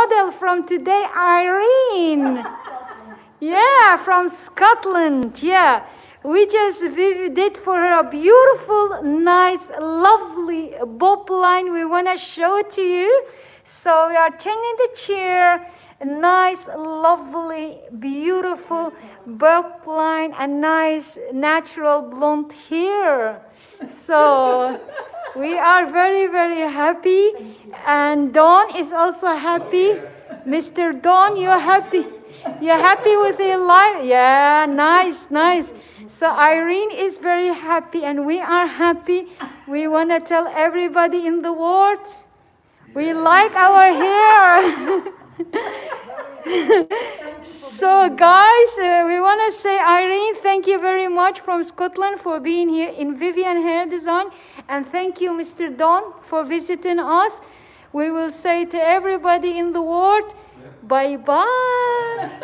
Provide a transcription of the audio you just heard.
model from today, Irene. Yeah, from Scotland. Yeah. We did for her a beautiful, nice, lovely bob line. We want to show it to you. So we are turning the chair. A nice, lovely, beautiful bob line, a nice, natural blonde hair. So we are very, very happy. And Dawn is also happy. Mr. Dawn, you're happy? You're happy with the life? Yeah, nice, nice. So Irene is very happy and we are happy. We want to tell everybody in the world, we like our hair. So guys, we want to say, Irene, thank you very much from Scotland for being here in Vivian Hair Design. And thank you, Mr. Don, for visiting us. We will say to everybody in the world, bye-bye.